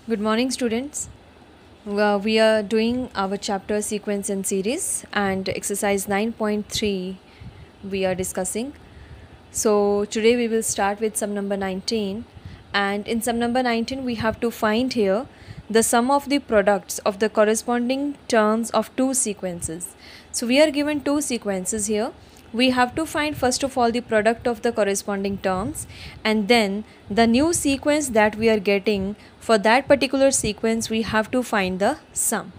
Good morning, students. We are doing our chapter sequence and series, and exercise 9.3 we are discussing. So, today we will start with sum number 19, and in sum number 19, we have to find here the sum of the products of the corresponding terms of two sequences. So, we are given two sequences here. We have to find first of all the product of the corresponding terms, and then the new sequence that we are getting for that particular sequence we have to find the sum.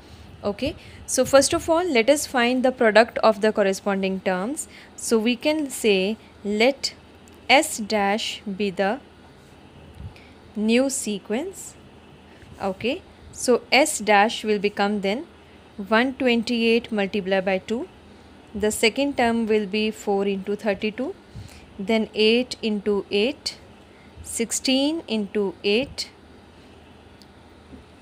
Okay, so first of all let us find the product of the corresponding terms. So we can say let S dash be the new sequence. Okay, so S dash will become then 128 multiplied by 2. The second term will be 4 into 32, then 8 into 8, 16 into 8,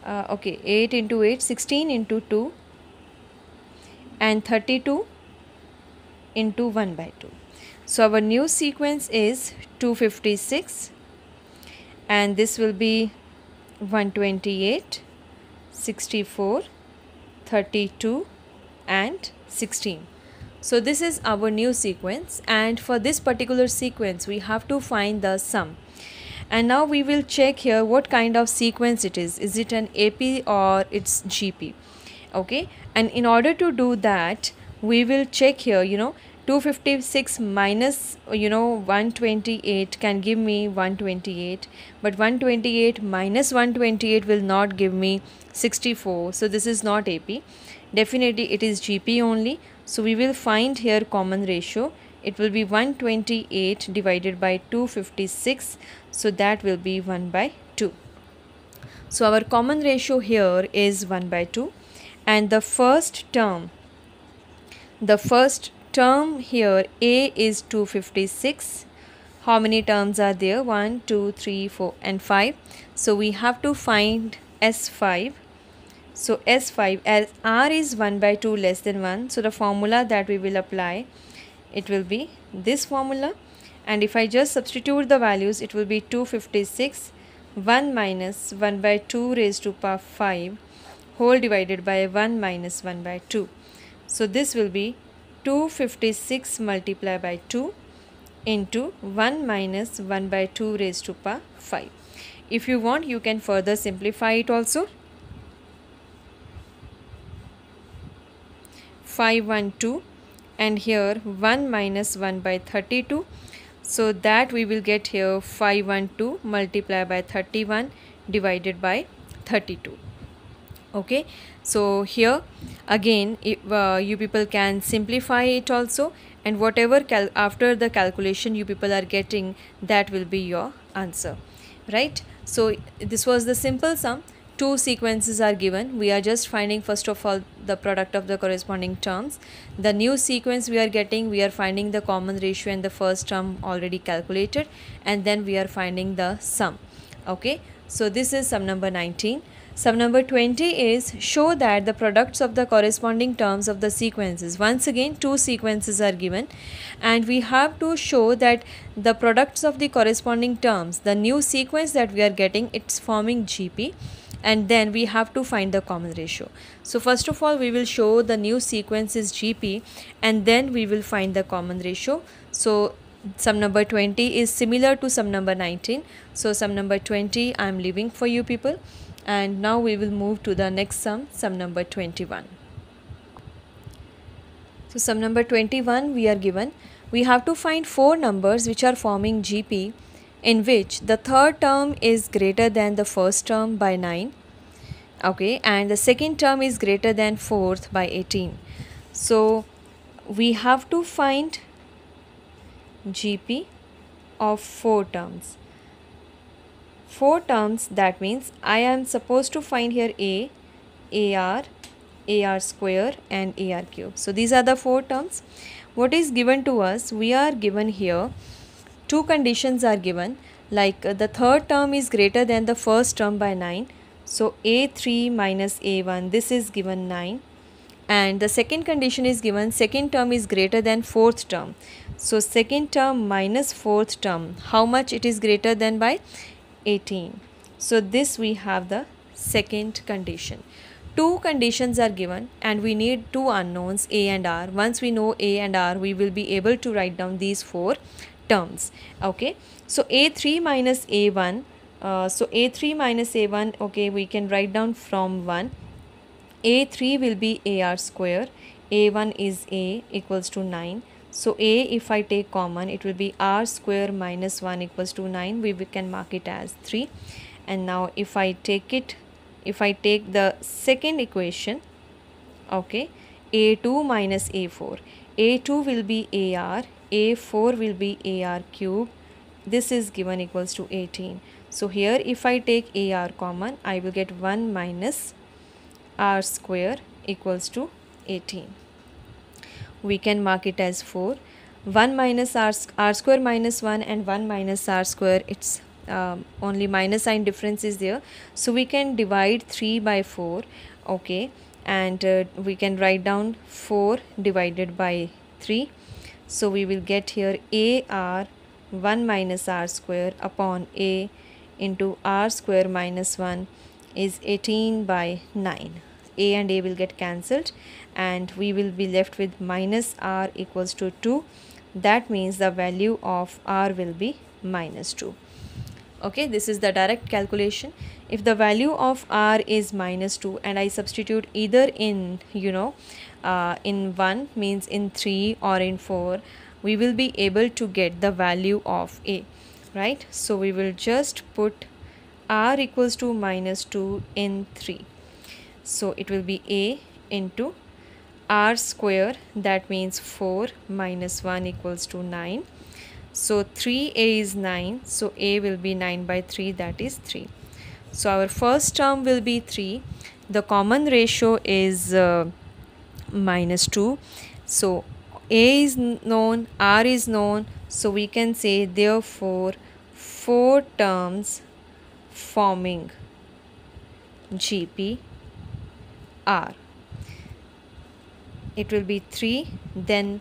8 into 8, 16 into 2, and 32 into 1 by 2. So our new sequence is 256, and this will be 128, 64, 32 and 16. So this is our new sequence, and for this particular sequence we have to find the sum. And now we will check here what kind of sequence it is. Is it an AP or it's GP? Okay, and in order to do that we will check here, 256 minus 128 can give me 128, but 128 minus 128 will not give me 64. So this is not AP. Definitely it is GP only. So we will find here common ratio. It will be 128 divided by 256. So that will be 1 by 2. So our common ratio here is 1 by 2. And the first term here, A is 256. How many terms are there? 1, 2, 3, 4 and 5. So we have to find S5. So S5, as R is 1 by 2 less than 1. So the formula that we will apply, it will be this formula. And if I just substitute the values, it will be 256 1 minus 1 by 2 raised to power 5 whole divided by 1 minus 1 by 2. So this will be 256 multiplied by 2 into 1 minus 1 by 2 raised to power 5. If you want, you can further simplify it also. 512, and here 1 minus 1 by 32. So that we will get here 512 multiplied by 31 divided by 32. Okay, so here again you people can simplify it also, and whatever after the calculation you people are getting, that will be your answer, right? So this was the simple sum. Two sequences are given. We are just finding first of all the product of the corresponding terms. The new sequence we are getting, we are finding the common ratio and the first term already calculated, and then we are finding the sum. Okay, so this is sum number 19. Sum number 20 is show that the products of the corresponding terms of the sequences. Once again, two sequences are given, and we have to show that the products of the corresponding terms, the new sequence that we are getting, it's forming GP, and then we have to find the common ratio. So first of all we will show the new sequence is GP, and then we will find the common ratio. So sum number 20 is similar to sum number 19. So sum number 20 I am leaving for you people, and now we will move to the next sum number 21. So sum number 21 we are given. We have to find four numbers which are forming GP, in which the third term is greater than the first term by 9, okay, and the second term is greater than fourth by 18. So we have to find GP of four terms. Four terms, that means I am supposed to find here A, AR, AR square and AR cube. So these are the four terms. What is given to us? We are given here two conditions are given, like the third term is greater than the first term by 9. So A3 minus A1, this is given 9. And the second condition is given, second term is greater than fourth term. So second term minus fourth term, how much it is greater than by 18. So this we have the second condition. Two conditions are given and we need two unknowns a and r. Once we know a and r, we will be able to write down these four terms. Okay, so a3 minus a1, so a3 minus a1, okay, we can write down from 1. a3 will be ar square, a1 is a equals to 9. So a, if I take common, it will be r square minus 1 equals to 9. We can mark it as 3. And now if I take the second equation, okay, a2 minus a4, a2 will be ar, a4 will be ar cube. This is given equals to 18. So here if I take ar common, I will get 1 minus r square equals to 18. We can mark it as 4. 1 minus r square minus 1 and 1 minus r square, it's only minus sign difference is there, so we can divide 3 by 4, okay, and we can write down 4 divided by 3. So we will get here ar 1 minus r square upon a into r square minus 1 is 18 by 9. A and a will get cancelled and we will be left with minus r equals to 2. That means the value of r will be minus 2. Okay, this is the direct calculation. If the value of r is minus 2 and I substitute either in in 1 means in 3 or in 4, we will be able to get the value of a, right? So we will just put r equals to minus 2 in 3. So it will be a into r square, that means 4 minus 1 equals to 9. So 3a is 9, so a will be 9 by 3, that is 3. So our first term will be 3. The common ratio is minus 2. So a is known, r is known, so we can say therefore 4 terms forming GP are. It will be 3, then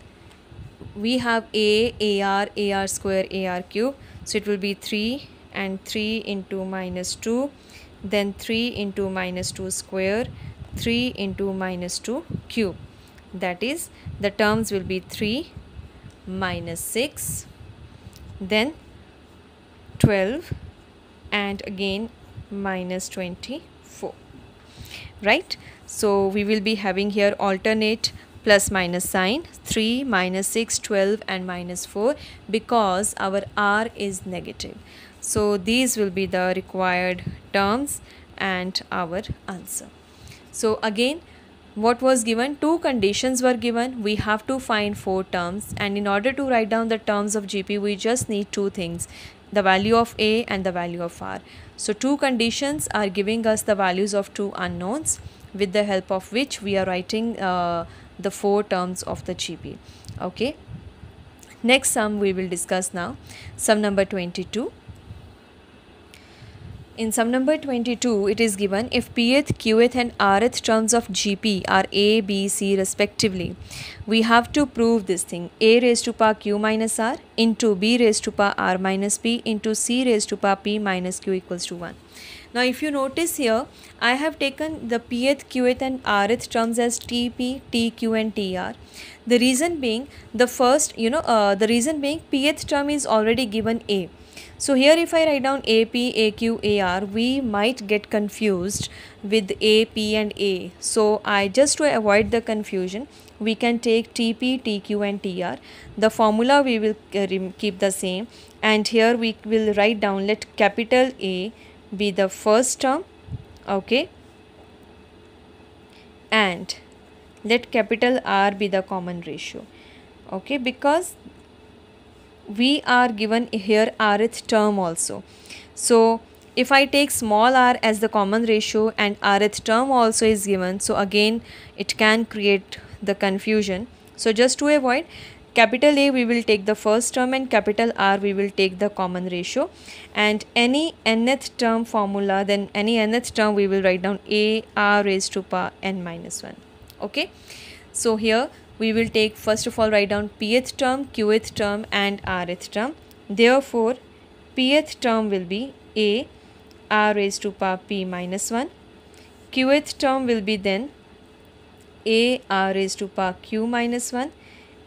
we have ar square, ar cube, so it will be 3 and 3 into minus 2, then 3 into minus 2 square, 3 into minus 2 cube, that is the terms will be 3 minus 6, then 12 and again minus 24, right? So we will be having here alternate plus minus sign, 3 minus 6, 12 and minus 4, because our r is negative. So these will be the required terms and our answer. So again, what was given? Two conditions were given. We have to find 4 terms, and in order to write down the terms of GP, we just need 2 things, the value of a and the value of r. So 2 conditions are giving us the values of 2 unknowns, with the help of which we are writing the 4 terms of the GP. Okay, next sum we will discuss now, sum number 22. In sum number 22, it is given if pth, qth and rth terms of GP are a, b, c respectively, we have to prove this thing: a raised to power q minus r into b raised to power r minus p into c raised to power p minus q equals to 1. Now if you notice here, I have taken the pth, qth and rth terms as tp, tq and tr. The reason being, the reason being pth term is already given a. So here if I write down AP, AQ, AR, we might get confused with AP and A. So just to avoid the confusion, we can take TP, TQ and TR. The formula we will keep the same, and here we will write down, let capital A be the first term, okay, and let capital R be the common ratio, okay, because we are given here rth term also. So if I take small r as the common ratio and rth term also is given, so again it can create the confusion. So just to avoid, capital A we will take the first term and capital R we will take the common ratio, and any nth term formula, then any nth term we will write down a r raised to power n minus 1. Okay, so here we will take, first of all, write down pth term, qth term and rth term. Therefore pth term will be a r raised to power p minus 1, qth term will be then a r raised to power q minus 1,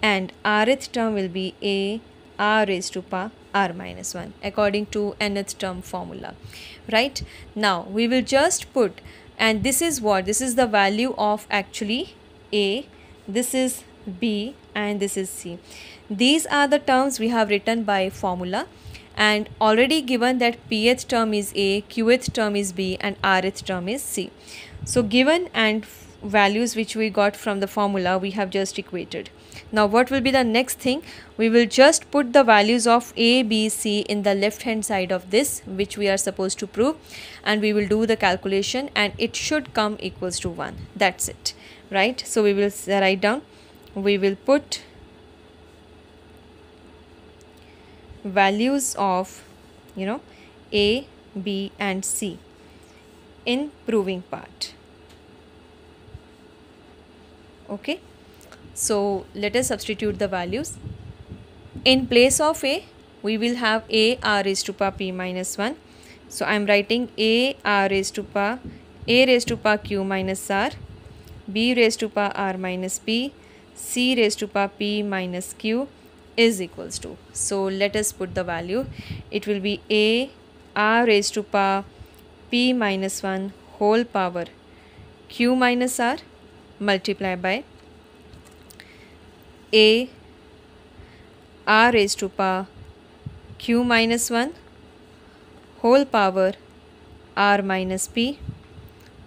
and rth term will be a r raised to power r minus 1 according to nth term formula. Right, now we will just put, and this is what, this is the value of actually a, this is b, and this is c. These are the terms we have written by formula, and already given that pth term is a, qth term is b, and rth term is c. So given and values which we got from the formula we have just equated. Now what will be the next thing? We will just put the values of a, b, c in the left hand side of this, which we are supposed to prove, and we will do the calculation, and it should come equals to 1. That's it, right? So we will write down, we will put values of a, b and c in proving part. Okay, so let us substitute the values. In place of a, we will have a r raised to power p minus 1. So I am writing a r raised to power q minus r, b raised to power r minus p, c raised to power p minus q is equals to. So let us put the value. It will be a r raised to power p minus 1 whole power q minus r multiply by a r raised to power q minus 1 whole power r minus p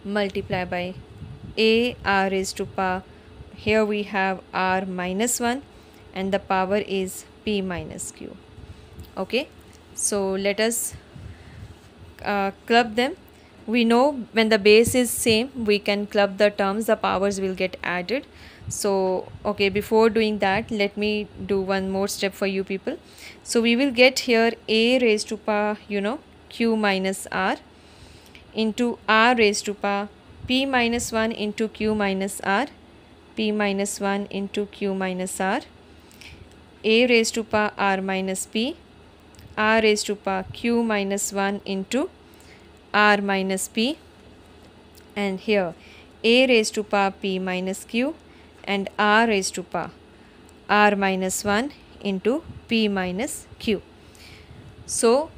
multiply by a r raised to power, here we have r minus 1 and the power is p minus q. Okay, so let us club them. We know when the base is same, we can club the terms, the powers will get added. So okay, before doing that, let me do one more step for you people. So we will get here a raised to power q minus r into r raised to power p minus 1 into q minus r, p minus 1 into q minus r, a raised to power r minus p, r raised to power q minus 1 into r minus p, and here a raised to power p minus q and r raised to power r minus 1 into p minus q. So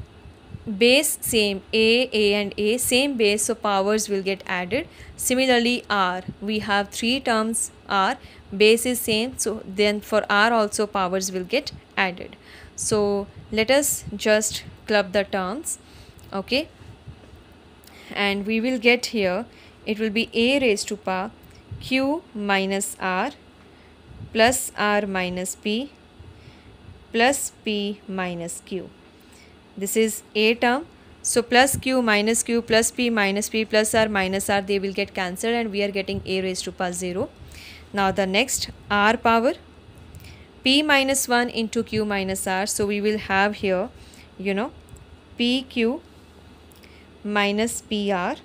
base same, a and a same base, so powers will get added. Similarly r, we have three terms r, base is same, so then for r also powers will get added. So let us just club the terms. Okay, and we will get here, it will be a raised to power q minus r plus r minus p plus p minus q. This is a term, so plus q minus q plus p plus r minus r, they will get cancelled and we are getting a raised to power 0. Now the next r power p minus 1 into q minus r, so we will have here pq minus pr,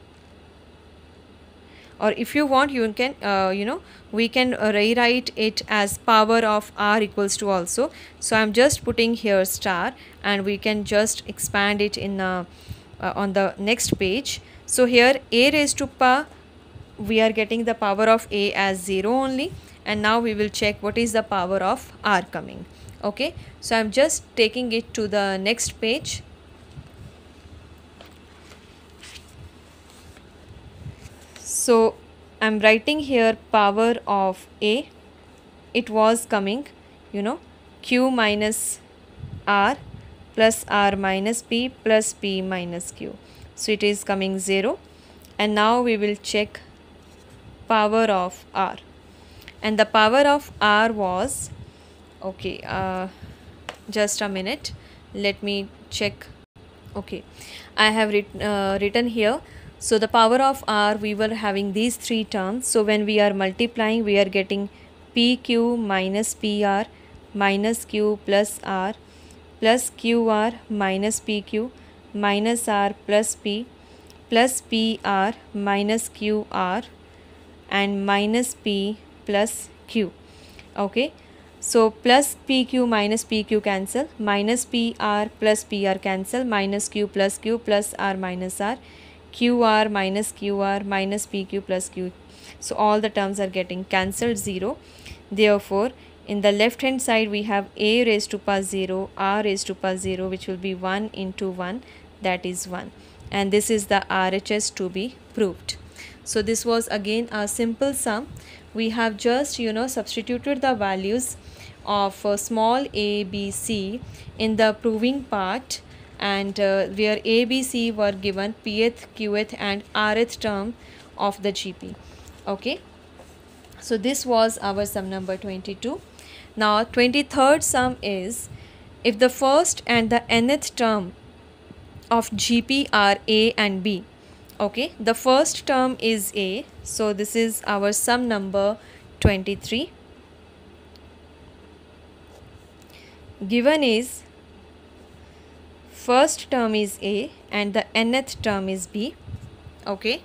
or if you want you can we can rewrite it as power of r equals to also. So I am just putting here star and we can just expand it in on the next page. So here a raised to power, we are getting the power of a as 0 only, and now we will check what is the power of r coming. Okay, so I am just taking it to the next page. So I am writing here power of a, it was coming q minus r plus r minus p plus p minus q, so it is coming 0, and now we will check power of r, and the power of r was just a minute, let me check. Okay, I have written here. So the power of r, we were having these three terms, so when we are multiplying we are getting pq minus pr minus q plus r plus qr minus pq minus r plus p plus pr minus qr and minus p plus q. Okay, so plus pq minus pq cancel, minus pr plus pr cancel, minus q plus r minus r, qr minus pq plus q. So all the terms are getting cancelled, 0. Therefore, in the left hand side we have a raised to power 0, r raised to power 0, which will be 1 into 1, that is 1. And this is the RHS to be proved. So this was again a simple sum. We have just substituted the values of small a, b, c in the proving part, and where a, b, c were given pth, qth and rth term of the GP. Okay, so this was our sum number 22. Now 23rd sum is, if the first and the nth term of GP are a and b. Okay, the first term is a, so this is our sum number 23. Given is first term is a and the nth term is b. Okay,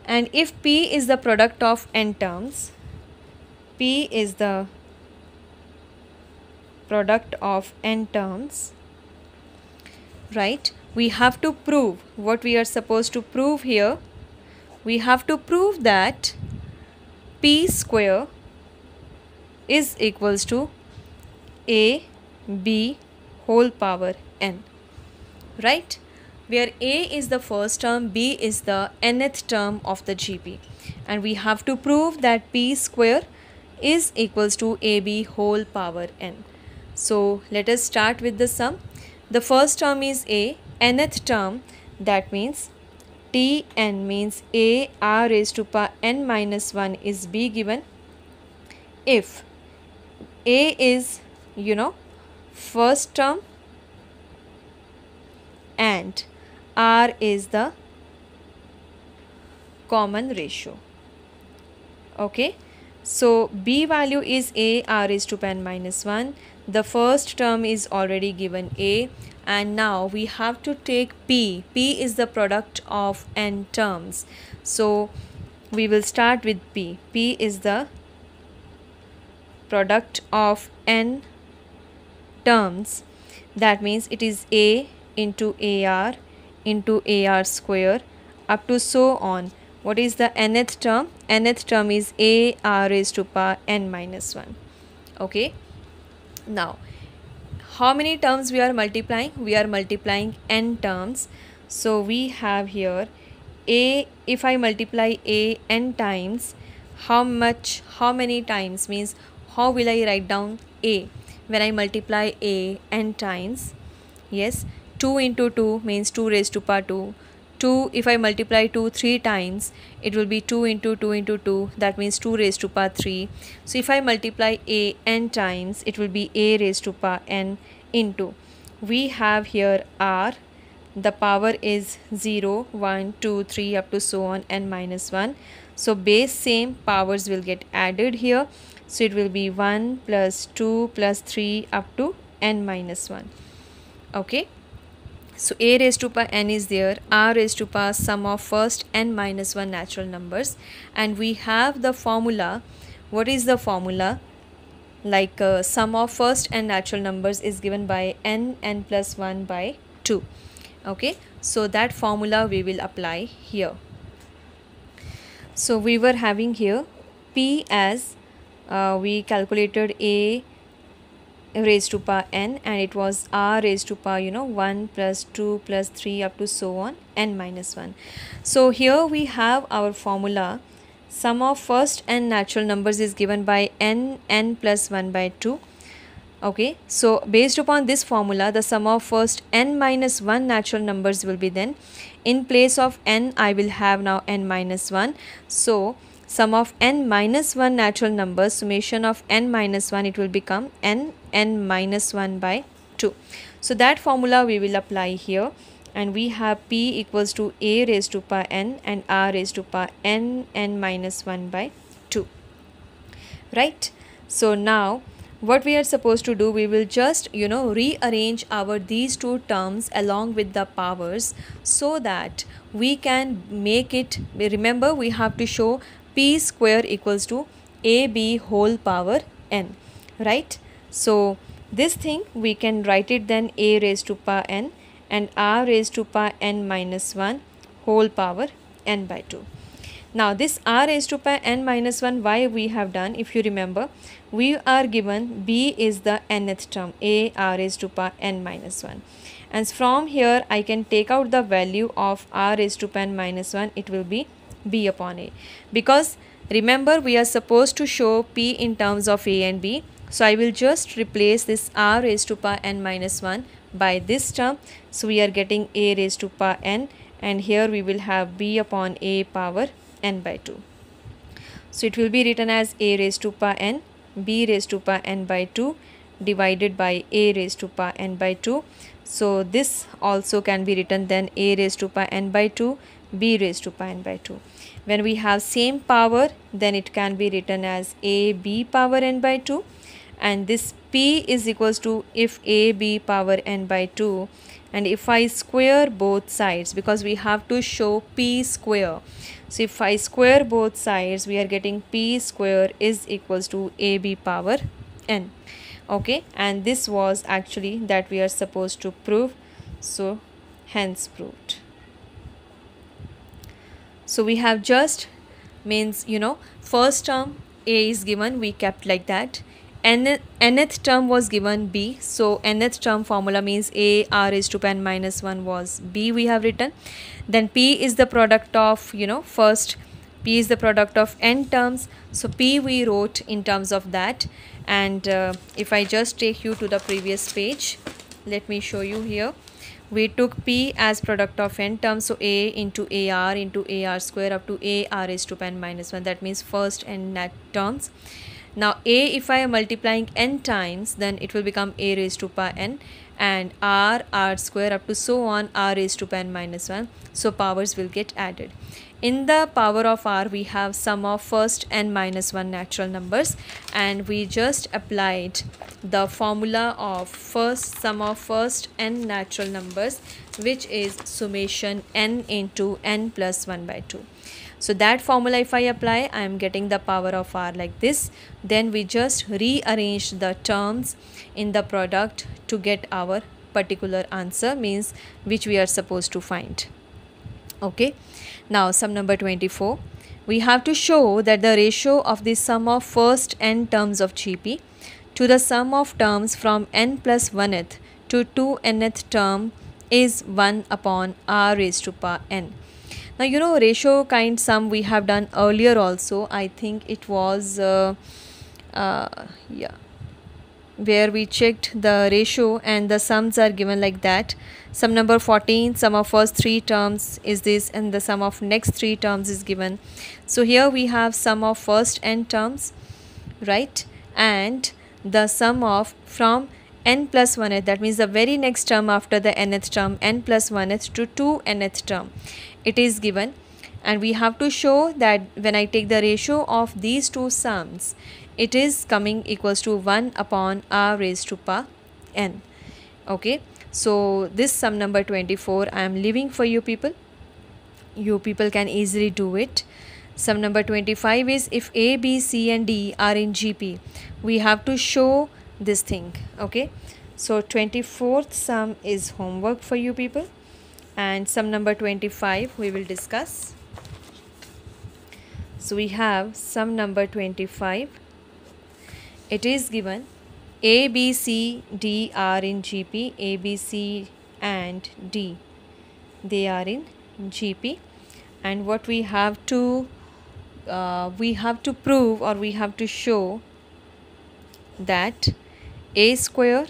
and if p is the product of n terms, p is the product of n terms, right? We have to prove what we are supposed to prove here. We have to prove that p square is equals to a b whole power n, right? Where a is the first term, b is the nth term of the GP, and we have to prove that p square is equals to ab whole power n. So let us start with the sum. The first term is a, nth term, that means Tn means a r raised to power n minus 1 is b given. If a is first term and r is the common ratio. Okay, so b value is a r raised to power n minus 1. The first term is already given a, and now we have to take p. P is the product of n terms, so we will start with p. P is the product of n terms, that means it is a into ar into ar square up to so on. What is the nth term? Nth term is a r raised to power n minus 1. Okay, now how many terms we are multiplying? We are multiplying n terms. So we have here a, if I multiply a n times, how many times, means how will I write down a when I multiply a n times? Yes, 2 into 2 means 2 raised to power 2. 2, if I multiply 2 3 times, it will be 2 into 2 into 2, that means 2 raised to power 3. So if I multiply a n times, it will be a raised to power n into, we have here r, the power is 0, 1, 2, 3 up to so on n minus 1. So base same, powers will get added here. So it will be 1 plus 2 plus 3 up to n minus 1. Okay, so a raised to power n is there, r raised to power sum of first n minus 1 natural numbers, and we have the formula. What is the formula? Like sum of first n natural numbers is given by n plus 1 by 2. Okay, so that formula we will apply here. So we were having here p as we calculated a raised to power n, and it was r raised to power 1 plus 2 plus 3 up to so on n minus 1. So here we have our formula. Sum of first n natural numbers is given by n plus 1 by 2. Okay, so based upon this formula, the sum of first n minus 1 natural numbers will be then, in place of n I will have now n minus 1. So sum of n minus 1 natural numbers, summation of n minus 1, it will become n minus 1 by 2. So that formula we will apply here, and we have p equals to a raised to power n and r raised to power n minus 1 by 2, right? So now what we are supposed to do, we will just rearrange our these two terms along with the powers, so that we can make it, remember we have to show p square equals to ab whole power n, right? So this thing we can write it then a raised to power n, and r raised to power n minus 1 whole power n by 2. Now this r raised to power n minus 1, why we have done, if you remember, we are given b is the nth term, a r raised to power n minus 1, and from here I can take out the value of r raised to power n minus 1, it will be b upon a, because remember we are supposed to show p in terms of a and b. So I will just replace this r raised to power n minus 1 by this term. So we are getting a raised to power n, and here we will have b upon a power n by 2. So it will be written as a raised to power n, b raised to power n by 2 divided by a raised to power n by 2. So this also can be written then a raised to power n by 2, b raised to power n by 2. When we have same power, then it can be written as a b power n by 2, and this p is equals to if a b power n by 2, and if I square both sides, because we have to show p square, so if I square both sides, we are getting p square is equals to ab power n. Okay, and this was actually that we are supposed to prove, so hence proved. So we have just means, first term a is given, we kept like that. Nth term was given b, so nth term formula means a r raised to n minus 1 was b we have written. Then p is the product of, first p is the product of n terms, so p we wrote in terms of that. And if I just take you to the previous page, let me show you here. We took p as product of n terms, so a into ar square up to a r raised to n minus 1, that means first n terms. Now a, if I am multiplying n times, then it will become a raised to power n, and r square up to so on r raised to n minus 1, so powers will get added. In the power of r, we have sum of first n minus 1 natural numbers, and we just applied the formula of sum of first n natural numbers, which is summation n into n plus 1 by 2. So that formula if I apply, I am getting the power of r like this. Then we just rearrange the terms in the product to get our particular answer, means which we are supposed to find. Okay, now sum number 24. We have to show that the ratio of the sum of first n terms of GP to the sum of terms from n plus 1th to 2nth term is 1 upon r raised to power n. Now ratio kind sum we have done earlier also. I think it was where we checked the ratio and the sums are given like that. Sum number 14, sum of first 3 terms is this, and the sum of next 3 terms is given. So here we have sum of first n terms, right, and the sum of from n plus 1th, that means the very next term after the nth term, n plus 1th to 2nth term, it is given. And we have to show that when I take the ratio of these two sums, it is coming equals to 1 upon r raised to power n. Okay, so this sum number 24 I am leaving for you people. You people can easily do it. Sum number 25 is if A, B, C and D are in GP, we have to show this thing. Okay, so 24th sum is homework for you people, and sum number 25 we will discuss. So we have sum number 25. It is given A, B, C, D are in GP. A, B, C and D, they are in GP, and what we have to prove, or we have to show, that A square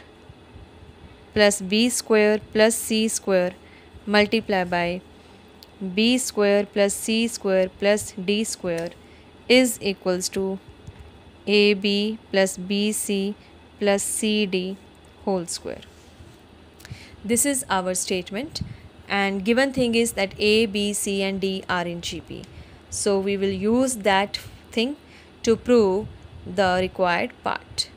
plus B square plus C square multiplied by B square plus C square plus D square is equals to AB plus BC plus CD whole square. This is our statement, and given thing is that A, B, C and D are in GP. So we will use that thing to prove the required part.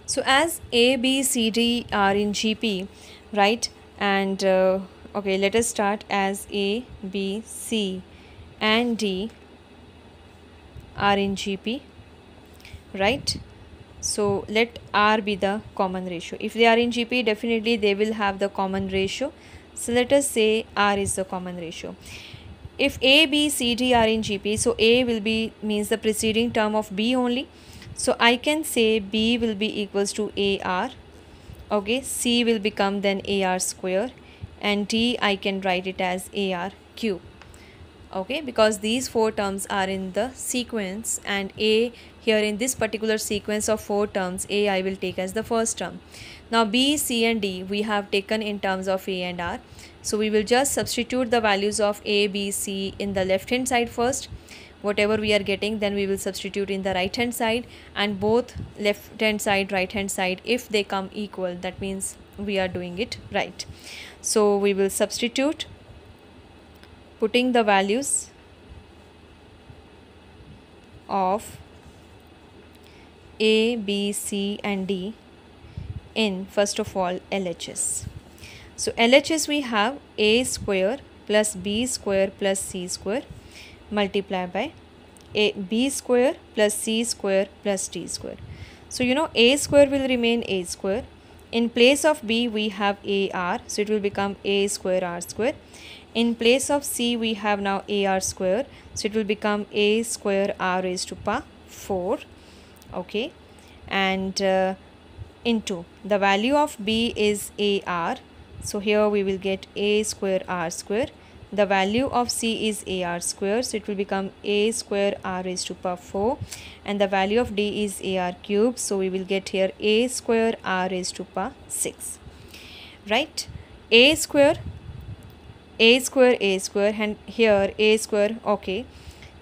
So as A, B, C, D are in GP, right, and okay, let us start as A, B, C and D are in GP, right, So let R be the common ratio. If they are in GP, definitely they will have the common ratio. So let us say R is the common ratio. If A, B, C, D are in GP, so A will be means the preceding term of B only. So I can say B will be equals to AR. Okay, C will become then AR square, and D I can write it as AR cube. Okay, because these four terms are in the sequence, and A here in this particular sequence of four terms, A I will take as the first term. Now B, C and D we have taken in terms of A and R. So we will just substitute the values of A, B, C in the left hand side first. Whatever we are getting, then we will substitute in the right hand side, and both left hand side, right hand side, if they come equal, that means we are doing it right. So we will substitute, putting the values of A, B, C and D in first of all LHS. So LHS we have A square plus B square plus C square multiplied by B square plus C square plus D square. So you know A square will remain A square. In place of B we have AR, so it will become A square R square. In place of C we have now AR square, so it will become A square R raised to power 4. Okay, and into the value of B is AR, so here we will get A square R square. The value of C is AR square, so it will become A square R raised to power 4, and the value of D is AR cube, so we will get here A square R raised to power 6. Right, A square, and here A square. Okay,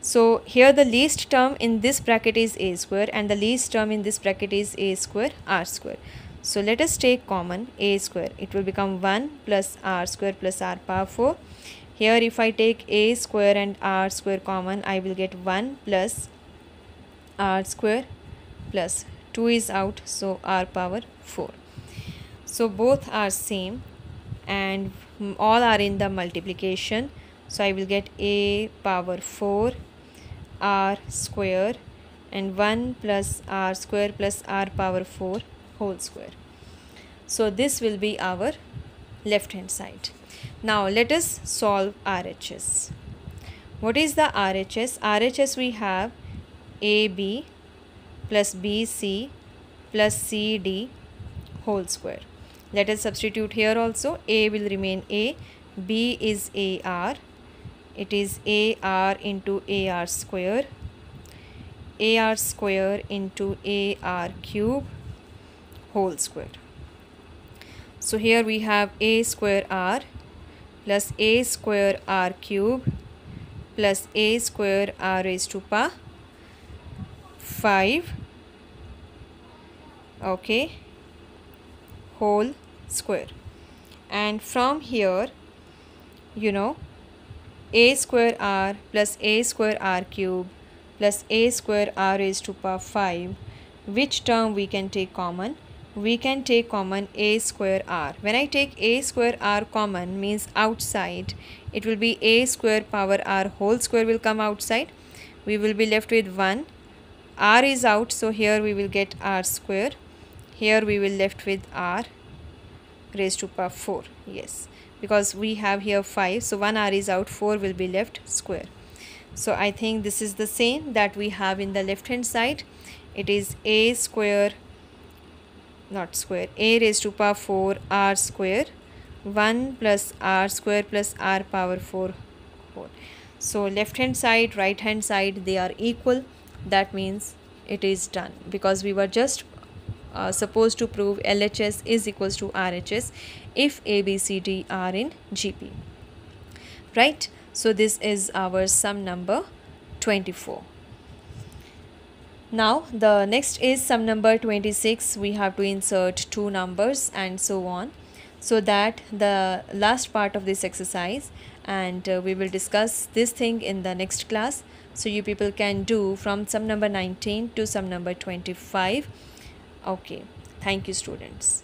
so here the least term in this bracket is A square, and the least term in this bracket is A square R square. So let us take common A square. It will become 1 plus R square plus R power 4. Here if I take A square and R square common, I will get 1 plus R square plus 2 is out, so R power 4. So both are same and all are in the multiplication. So I will get A power 4 R square and 1 plus R square plus R power 4 whole square. So this will be our left hand side. Now let us solve RHS. What is the RHS? RHS we have AB plus BC plus CD whole square. Let us substitute here also. A will remain A, B is AR, it is AR into AR square into AR cube whole square. So here we have A square R plus A square R cube plus A square R raised to power 5, okay, whole square. And from here, you know, A square R plus A square R cube plus A square R raised to power 5, which term we can take common? We can take common A square R. When I take A square R common, means outside, it will be A square power R whole square will come outside. We will be left with 1. R is out, so here we will get R square. Here we will left with R raised to power 4. Yes, because we have here 5, so 1 R is out, 4 will be left square. So I think this is the same that we have in the left hand side. It is A square, not square, A raised to power 4 R square 1 plus R square plus R power 4 whole. So left hand side, right hand side, they are equal. That means it is done, because we were just supposed to prove LHS is equals to RHS if A, B, C, D are in GP. Right? So this is our sum number 24. Now the next is sum number 26. We have to insert two numbers and so on. So that the last part of this exercise, and we will discuss this thing in the next class. So you people can do from sum number 19 to sum number 25. Okay, thank you students.